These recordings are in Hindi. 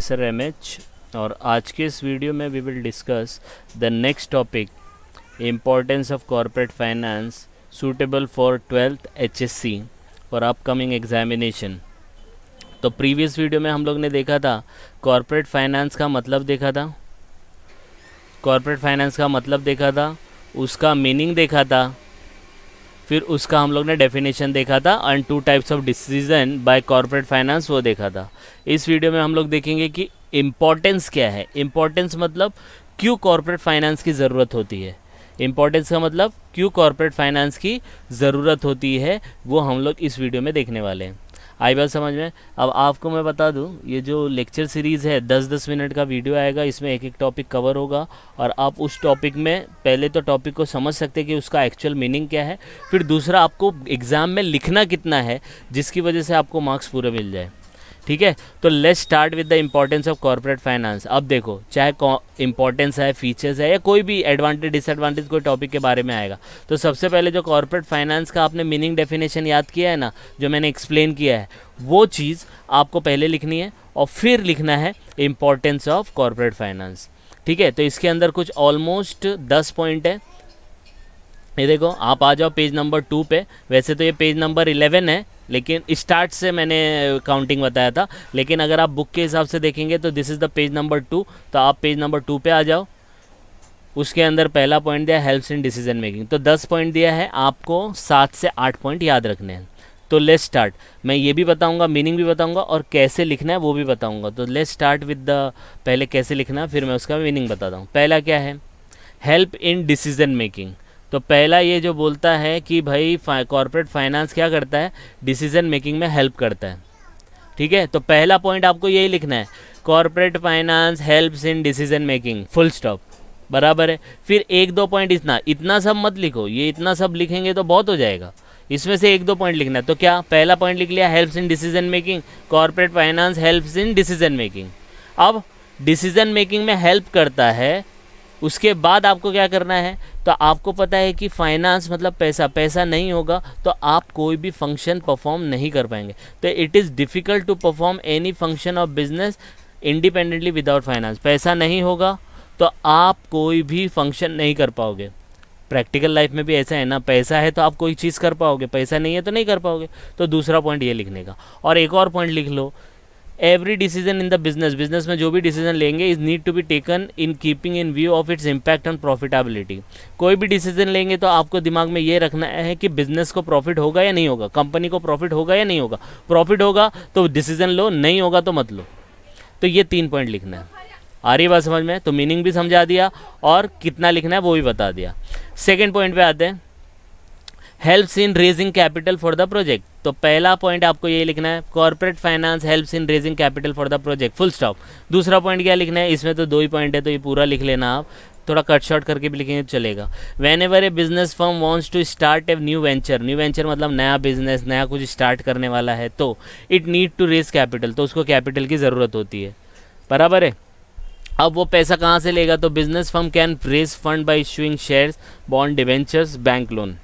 प्रोफेसर एमएच और आज के इस वीडियो में we will discuss the next topic importance of corporate finance suitable for 12th HSC for upcoming examination. तो प्रीवियस वीडियो में हम लोग ने देखा था कॉर्पोरेट फाइनेंस का मतलब देखा था, उसका मीनिंग देखा था, फिर उसका हम लोग ने डेफिनेशन देखा था and 2 types of decision by corporate finance वो देखा था। इस वीडियो में हम लोग देखेंगे कि इम्पोर्टेंस क्या है। इम्पोर्टेंस मतलब क्यों कॉर्पोरेट फाइनेंस की ज़रूरत होती है। इम्पोर्टेंस का मतलब क्यों कॉर्पोरेट फाइनेंस की ज़रूरत होती है वो हम लोग इस वीडियो में देखने वाले हैं। आई बात समझ में। अब आपको मैं बता दूं, ये जो लेक्चर सीरीज़ है 10-10 मिनट का वीडियो आएगा, इसमें एक एक टॉपिक कवर होगा और आप उस टॉपिक में पहले तो टॉपिक को समझ सकते हैं कि उसका एक्चुअल मीनिंग क्या है, फिर दूसरा आपको एग्ज़ाम में लिखना कितना है जिसकी वजह से आपको मार्क्स पूरे मिल जाए। ठीक है, तो let's start with the importance of corporate finance. अब देखो, चाहे इम्पोर्टेंस है, फीचर्स है या कोई भी एडवांटेज डिसएडवांटेज कोई टॉपिक के बारे में आएगा, तो सबसे पहले जो कॉर्पोरेट फाइनेंस का आपने मीनिंग डेफिनेशन याद किया है ना, जो मैंने एक्सप्लेन किया है, वो चीज़ आपको पहले लिखनी है और फिर लिखना है इम्पोर्टेंस ऑफ कॉर्पोरेट फाइनेंस। ठीक है, तो इसके अंदर कुछ ऑलमोस्ट 10 पॉइंट है। ये देखो, आप आ जाओ पेज नंबर 2 पे। वैसे तो ये पेज नंबर 11 है, लेकिन स्टार्ट से मैंने काउंटिंग बताया था, लेकिन अगर आप बुक के हिसाब से देखेंगे तो this is the page number 2। तो आप पेज नंबर 2 पे आ जाओ। उसके अंदर पहला पॉइंट दिया हेल्प्स इन डिसीजन मेकिंग। तो 10 पॉइंट दिया है, आपको 7 से 8 पॉइंट याद रखने हैं। तो लेट्स स्टार्ट। मैं ये भी बताऊंगा, मीनिंग भी बताऊंगा और कैसे लिखना है वो भी बताऊंगा। तो लेट्स स्टार्ट विद द पहले कैसे लिखना है, फिर मैं उसका मीनिंग बताता हूँ। पहला क्या है, हेल्प इन डिसीजन मेकिंग। तो पहला ये जो बोलता है कि भाई कॉर्पोरेट फाइनेंस क्या करता है, डिसीजन मेकिंग में हेल्प करता है। ठीक है, तो पहला पॉइंट आपको यही लिखना है, corporate finance helps in decision making, full stop, बराबर है। फिर 1-2 पॉइंट इतना सब मत लिखो, ये इतना सब लिखेंगे तो बहुत हो जाएगा, इसमें से 1-2 पॉइंट लिखना है। तो क्या, पहला पॉइंट लिख लिया helps in decision making, corporate finance helps in decision making. अब डिसीजन मेकिंग में हेल्प करता है, उसके बाद आपको क्या करना है, तो आपको पता है कि फाइनेंस मतलब पैसा, पैसा नहीं होगा तो आप कोई भी फंक्शन परफॉर्म नहीं कर पाएंगे। तो it is difficult to perform any function of business independently without finance. पैसा नहीं होगा तो आप कोई भी फंक्शन नहीं कर पाओगे। प्रैक्टिकल लाइफ में भी ऐसा है ना, पैसा है तो आप कोई चीज़ कर पाओगे, पैसा नहीं है तो नहीं कर पाओगे। तो दूसरा पॉइंट ये लिखने का। और एक और पॉइंट लिख लो, every decision in the business में जो भी डिसीजन लेंगे is need to be taken in keeping in view of its impact on profitability. कोई भी डिसीजन लेंगे तो आपको दिमाग में ये रखना है कि बिजनेस को प्रॉफिट होगा या नहीं होगा, कंपनी को प्रॉफिट होगा या नहीं होगा। प्रॉफिट होगा तो डिसीजन लो, नहीं होगा तो मत लो। तो ये 3 पॉइंट लिखना है। आ रही बात समझ में? तो मीनिंग भी समझा दिया और कितना लिखना है वो भी बता दिया। सेकेंड पॉइंट पे आते हैं, helps in raising capital for the project. तो पहला पॉइंट आपको ये लिखना है, corporate finance helps in raising capital for the project, full stop. दूसरा पॉइंट क्या लिखना है, इसमें तो 2 ही पॉइंट है तो ये पूरा लिख लेना आप, थोड़ा कट शॉर्ट करके भी लिखेंगे तो चलेगा। Whenever a business firm wants to start a new venture, new venture मतलब नया बिजनेस, नया कुछ स्टार्ट करने वाला है, तो it need to raise capital, तो उसको कैपिटल की ज़रूरत होती है, बराबर है। अब वो पैसा कहाँ से लेगा, तो business firm can raise fund by issuing shares, bond, debentures, bank loan.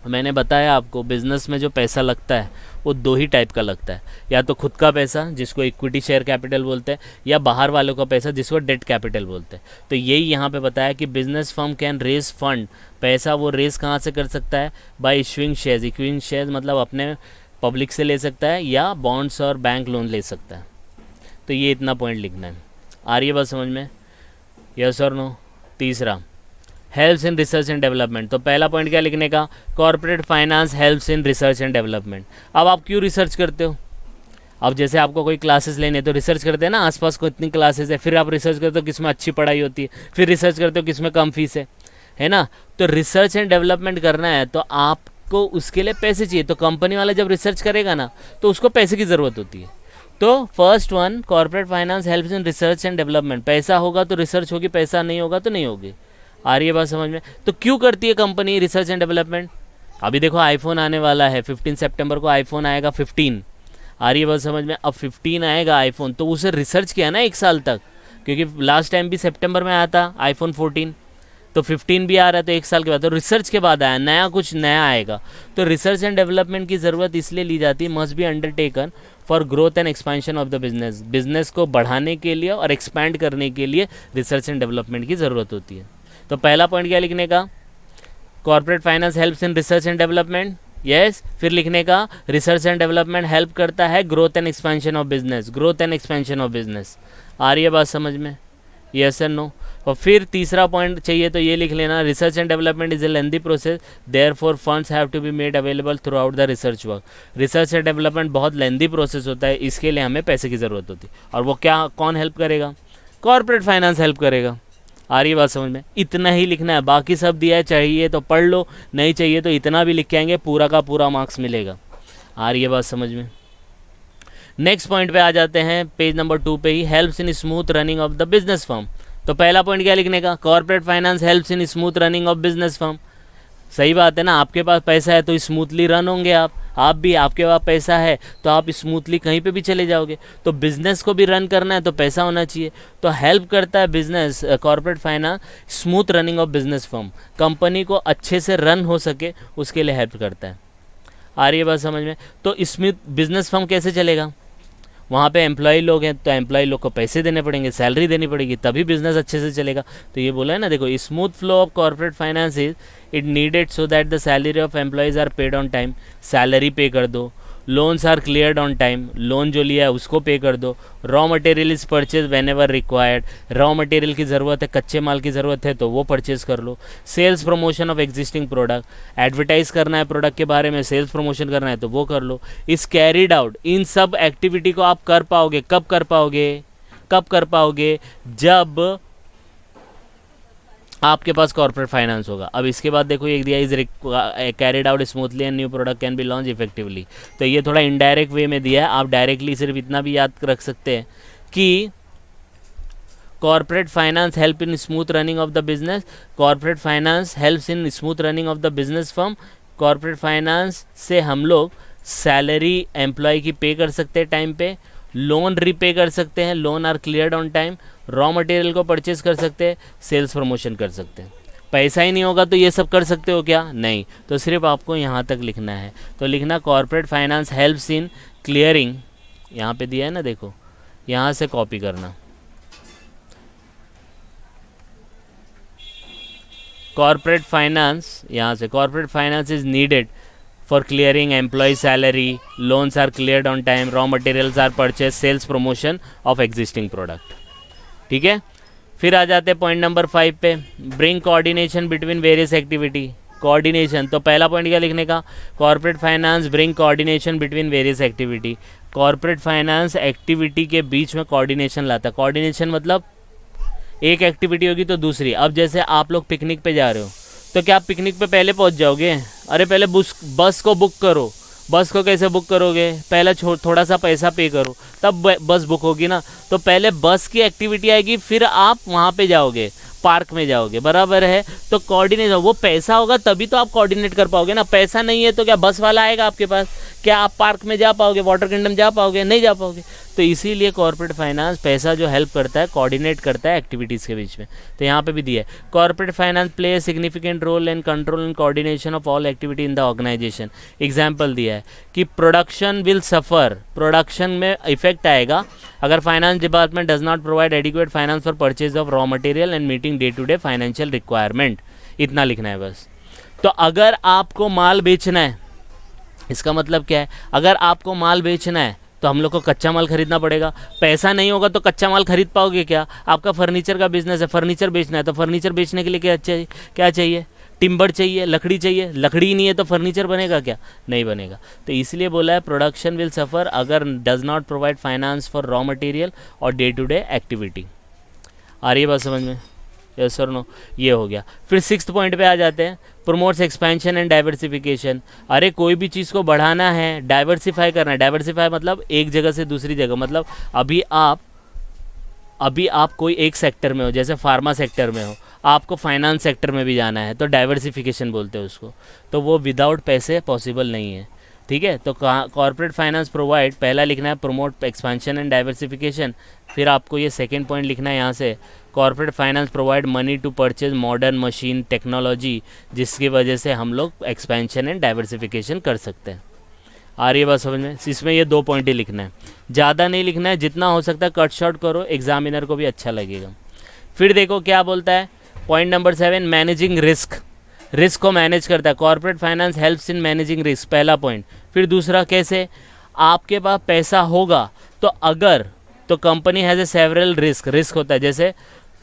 मैंने बताया आपको, बिजनेस में जो पैसा लगता है वो 2 ही टाइप का लगता है, या तो खुद का पैसा जिसको इक्विटी शेयर कैपिटल बोलते हैं, या बाहर वालों का पैसा जिसको डेट कैपिटल बोलते हैं। तो यही यहाँ पे बताया कि business firm can raise fund, पैसा वो रेज कहाँ से कर सकता है, by issuing shares. Equity shares मतलब अपने पब्लिक से ले सकता है या बॉन्ड्स और बैंक लोन ले सकता है। तो ये इतना पॉइंट लिखना है। आ रही है बात समझ में, यस और नो। तीसरा, helps in research and development. तो पहला पॉइंट क्या लिखने का, corporate finance helps in research and development. अब आप क्यों रिसर्च करते हो, अब जैसे आपको कोई क्लासेस लेने तो रिसर्च करते हैं ना, आसपास को इतनी क्लासेस है, फिर आप रिसर्च करते हो किसमें अच्छी पढ़ाई होती है, फिर रिसर्च करते हो किसमें कम फीस है ना। तो रिसर्च एंड डेवलपमेंट करना है तो आपको उसके लिए पैसे चाहिए। तो कंपनी वाला जब रिसर्च करेगा ना तो उसको पैसे की ज़रूरत होती है। तो first one, corporate finance helps in research and development. पैसा होगा तो रिसर्च होगी, पैसा नहीं होगा तो नहीं होगी। आ रही है बात समझ में। तो क्यों करती है कंपनी रिसर्च एंड डेवलपमेंट, अभी देखो आईफोन आने वाला है, 15 सितंबर को आईफोन आएगा 15। आ रही है बात समझ में। अब 15 आएगा आईफोन, तो उसे रिसर्च किया ना 1 साल तक, क्योंकि लास्ट टाइम भी सितंबर में आया था आईफोन 14, तो 15 भी आ रहा है तो 1 साल के बाद, तो रिसर्च के बाद आया, नया कुछ नया आएगा। तो रिसर्च एंड डेवलपमेंट की ज़रूरत इसलिए ली जाती है, must be undertaken for growth and expansion of the business. Business को बढ़ाने के लिए और एक्सपैंड करने के लिए रिसर्च एंड डेवलपमेंट की ज़रूरत होती है। तो पहला पॉइंट क्या लिखने का, corporate finance helps in research and development, yes. फिर लिखने का रिसर्च एंड डेवलपमेंट हेल्प करता है growth and expansion of business, growth and expansion of business. आ रही है बात समझ में, यस एंड नो। और फिर तीसरा पॉइंट चाहिए तो ये लिख लेना, research and development is a lengthy process, therefore funds have to be made available throughout the research work. Research and development बहुत लेंथी प्रोसेस होता है, इसके लिए हमें पैसे की ज़रूरत होती है। और वो क्या, कौन हेल्प करेगा, कॉर्पोरेट फाइनेंस हेल्प करेगा। आ रही है बात समझ में, इतना ही लिखना है, बाकी सब दिया है, चाहिए तो पढ़ लो, नहीं चाहिए तो इतना भी लिख के आएंगे, पूरा का पूरा मार्क्स मिलेगा। आ रही है बात समझ में। नेक्स्ट पॉइंट पे आ जाते हैं, पेज नंबर 2 पे ही, helps in smooth running of the business firm. तो पहला पॉइंट क्या लिखने का, corporate finance helps in smooth running of business firm. सही बात है ना, आपके पास पैसा है तो स्मूथली रन होंगे आप भी, आपके पास पैसा है तो आप स्मूथली कहीं पे भी चले जाओगे। तो बिजनेस को भी रन करना है तो पैसा होना चाहिए, तो हेल्प करता है business, corporate finance smooth running of business firm, company को अच्छे से रन हो सके उसके लिए हेल्प करता है। आ रही है बात समझ में। तो स्मूथ बिजनेस फर्म कैसे चलेगा, वहाँ पे एम्प्लॉय लोग हैं तो एम्प्लॉय लोग को पैसे देने पड़ेंगे, सैलरी देनी पड़ेगी, तभी बिजनेस अच्छे से चलेगा। तो ये बोला है ना, देखो, smooth flow of corporate finance is it needed so that the salary of employees are paid on time, salary pay कर दो, loans are cleared on time, loan जो लिया है उसको पे कर दो, raw material is purchase whenever required, raw material की ज़रूरत है, कच्चे माल की ज़रूरत है तो वो परचेज कर लो, sales promotion of existing product, advertise करना है प्रोडक्ट के बारे में, सेल्स प्रमोशन करना है तो वो कर लो, इस कैरिड आउट। इन सब एक्टिविटी को आप कर पाओगे, कब कर पाओगे, जब आपके पास कॉर्पोरेट फाइनेंस होगा। अब इसके बाद देखो एक दिया, is carried out smoothly and new product can be launch effectively. तो ये थोड़ा इनडायरेक्ट वे में दिया है, आप डायरेक्टली सिर्फ इतना भी याद रख सकते हैं कि corporate finance help in smooth running of the business, corporate finance helps in smooth running of the business firm. Corporate finance से हम लोग सैलरी एम्प्लॉय की पे कर सकते हैं टाइम पे, लोन रीपे कर सकते हैं, loan are cleared on time, raw material को परचेज कर सकते हैं, सेल्स प्रमोशन कर सकते हैं। पैसा ही नहीं होगा तो ये सब कर सकते हो क्या, नहीं। तो सिर्फ आपको यहाँ तक लिखना है। तो लिखना कॉर्पोरेट फाइनेंस हेल्प्स इन क्लियरिंग, यहाँ पे दिया है ना, देखो यहाँ से कॉपी करना, कॉर्पोरेट फाइनेंस, यहाँ से corporate finance is needed for clearing employee salary, loans are cleared on time, raw materials are purchased, sales promotion of existing product। ठीक है, फिर आ जाते हैं पॉइंट नंबर 5 पे, bring coordination between various activity। Coordination, तो पहला पॉइंट क्या लिखने का, corporate finance bring coordination between various activity. Corporate finance activity के बीच में कोऑर्डिनेशन लाता है। कोऑर्डिनेशन मतलब एक एक्टिविटी होगी तो दूसरी। अब जैसे आप लोग पिकनिक पे जा रहे हो तो क्या आप पिकनिक पे पहले पहुंच जाओगे, अरे पहले बस को बुक करो। बस को कैसे बुक करोगे, पहले थोड़ा सा पैसा पे करो तब बस बुक होगी ना। तो पहले बस की एक्टिविटी आएगी, फिर आप वहाँ पे जाओगे, पार्क में जाओगे, बराबर है। तो कोऑर्डिनेट, वो पैसा होगा तभी तो आप कोऑर्डिनेट कर पाओगे ना। पैसा नहीं है तो क्या बस वाला आएगा आपके पास, क्या आप पार्क में जा पाओगे, वाटर किंगडम जा पाओगे, नहीं जा पाओगे। तो इसीलिए कॉर्पोरेट फाइनेंस पैसा जो हेल्प करता है, कोऑर्डिनेट करता है एक्टिविटीज़ के बीच में। तो यहाँ पे भी दिया है, corporate finance play a significant role in control and coordination of all activity in the organization. Example दिया है कि प्रोडक्शन विल सफ़र, प्रोडक्शन में इफेक्ट आएगा अगर finance department does not provide adequate finance for purchase of raw material and meeting day to day financial requirement. इतना लिखना है बस। तो अगर आपको माल बेचना है, इसका मतलब क्या है, अगर आपको माल बेचना है तो हम लोग को कच्चा माल खरीदना पड़ेगा। पैसा नहीं होगा तो कच्चा माल खरीद पाओगे क्या। आपका फर्नीचर का बिजनेस है, फर्नीचर बेचना है तो फर्नीचर बेचने के लिए क्या चाहिए, टिम्बर चाहिए, लकड़ी चाहिए। लकड़ी नहीं है तो फर्नीचर बनेगा क्या, नहीं बनेगा। तो इसलिए बोला है प्रोडक्शन विल सफ़र अगर does not provide finance for raw material और डे टू डे एक्टिविटी। आ रही है बात समझ में, यस और नो। ये हो गया। फिर 6th पॉइंट पे आ जाते हैं, प्रमोट्स एक्सपेंशन एंड डाइवर्सिफिकेशन। अरे कोई भी चीज़ को बढ़ाना है, डाइवर्सिफाई करना है। डाइवर्सिफाई मतलब एक जगह से दूसरी जगह, मतलब अभी आप कोई एक सेक्टर में हो, जैसे फार्मा सेक्टर में हो, आपको फाइनेंस सेक्टर में भी जाना है तो डाइवर्सिफिकेशन बोलते हैं उसको। तो वो विदाउट पैसे पॉसिबल नहीं है। ठीक है। तो कॉर्पोरेट फाइनेंस प्रोवाइड, पहला लिखना है प्रमोट एक्सपेंशन एंड डाइवर्सिफिकेशन। फिर आपको ये सेकंड पॉइंट लिखना है यहाँ से, corporate finance provide money to purchase modern machine technology, जिसकी वजह से हम लोग एक्सपेंशन एंड डाइवर्सिफिकेशन कर सकते हैं। आ रही है बात समझ में? इसमें ये 2 पॉइंट ही लिखना है, ज़्यादा नहीं लिखना है, जितना हो सकता है कट शॉर्ट करो, एग्जामिनर को भी अच्छा लगेगा। फिर देखो क्या बोलता है, point number 7, managing risk, risk को मैनेज करता है। Corporate finance helps in managing risk, पहला पॉइंट। फिर दूसरा, कैसे? आपके पास पैसा होगा तो अगर, तो company has a several risk, risk होता है जैसे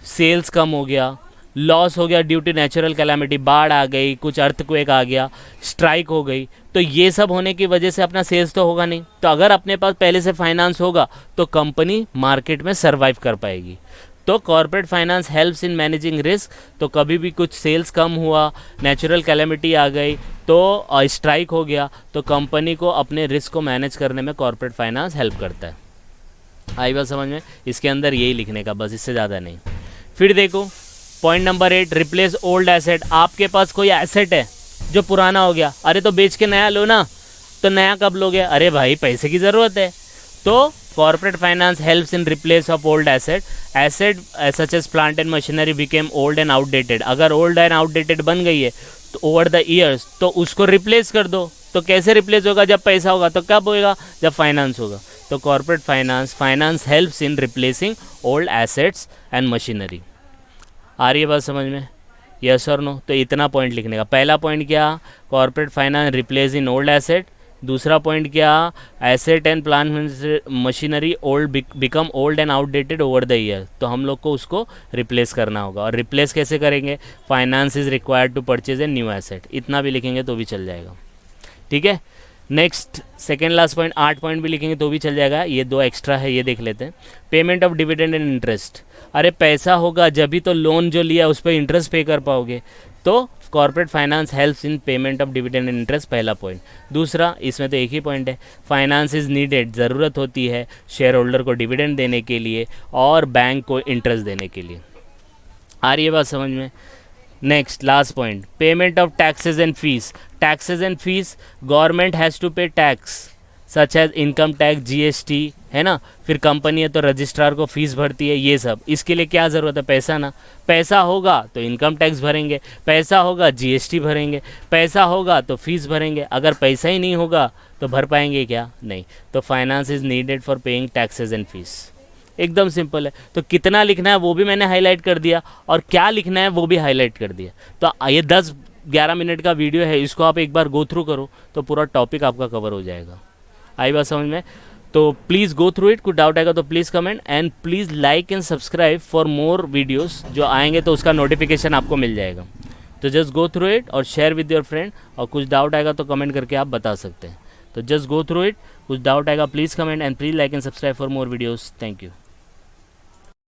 सेल्स कम हो गया, लॉस हो गया ड्यू टू नेचुरल कैलामिटी, बाढ़ आ गई, कुछ अर्थक्वेक आ गया, स्ट्राइक हो गई, तो ये सब होने की वजह से अपना सेल्स तो होगा नहीं। तो अगर अपने पास पहले से फाइनेंस होगा तो कंपनी मार्केट में सर्वाइव कर पाएगी। तो corporate finance helps in managing risk, तो कभी भी कुछ सेल्स कम हुआ, नेचुरल कैलामिटी आ गई, तो स्ट्राइक हो गया, तो कंपनी को अपने रिस्क को मैनेज करने में कॉर्पोरेट फाइनेंस हेल्प करता है। आई बात समझ में? इसके अंदर यही लिखने का, बस, इससे ज़्यादा नहीं। फिर देखो point number 8, replace old asset. आपके पास कोई एसेट है जो पुराना हो गया, अरे तो बेच के नया लो ना, तो नया कब लोगे? अरे भाई पैसे की ज़रूरत है। तो corporate finance helps in replace of old asset, asset such as plant and machinery became old and outdated. अगर ओल्ड एंड आउटडेटेड बन गई है तो ओवर द ईयर्स, तो उसको रिप्लेस कर दो। तो कैसे रिप्लेस होगा? जब पैसा होगा। तो कब होगा? जब फाइनेंस होगा। तो corporate finance helps in replacing old assets and machinery. आ रही है बात समझ में? यस और नो? तो इतना पॉइंट लिखने का। पहला पॉइंट क्या? Corporate finance replace in old asset. दूसरा पॉइंट क्या? Asset and plant machinery old become old and outdated over the year, तो हम लोग को उसको रिप्लेस करना होगा। और रिप्लेस कैसे करेंगे? Finance is required to purchase a new asset, इतना भी लिखेंगे तो भी चल जाएगा। ठीक है। Next second last point, 8 point भी लिखेंगे तो भी चल जाएगा, ये 2 एक्स्ट्रा है, ये देख लेते हैं। Payment of dividend and interest, अरे पैसा होगा जब ही तो लोन जो लिया उस पर इंटरेस्ट पे कर पाओगे। तो corporate finance helps in payment of dividend and interest, पहला पॉइंट। दूसरा, इसमें तो एक ही पॉइंट है, फाइनेंस इज नीडेड, ज़रूरत होती है शेयर होल्डर को डिविडेंड देने के लिए और बैंक को इंटरेस्ट देने के लिए। आ रही है बात समझ में? Next last point, payment of taxes and fees. Taxes and fees, government has to pay tax such as income tax, GST, है ना। फिर कंपनी है तो रजिस्ट्रार को फीस भरती है, ये सब। इसके लिए क्या ज़रूरत है? पैसा ना। पैसा होगा तो इनकम टैक्स भरेंगे, पैसा होगा जीएसटी भरेंगे, पैसा होगा तो फीस भरेंगे। अगर पैसा ही नहीं होगा तो भर पाएंगे क्या? नहीं। तो finance is needed for paying taxes and fees, एकदम सिंपल है। तो कितना लिखना है वो भी मैंने हाईलाइट कर दिया, और क्या लिखना है वो भी हाईलाइट कर दिया। तो ये 10-11 मिनट का वीडियो है, इसको आप एक बार गो थ्रू करो तो पूरा टॉपिक आपका कवर हो जाएगा। आई बात समझ में? तो प्लीज़ गो थ्रू इट, कुछ डाउट आएगा तो please comment, and please like and subscribe for more videos जो आएंगे तो उसका नोटिफिकेशन आपको मिल जाएगा। तो जस्ट गो थ्रू इट और शेयर विद योर फ्रेंड, और कुछ डाउट आएगा तो कमेंट करके आप बता सकते हैं। तो जस्ट गो थ्रू इट, कुछ डाउट आएगा please comment, and please like and subscribe for more videos. Thank you.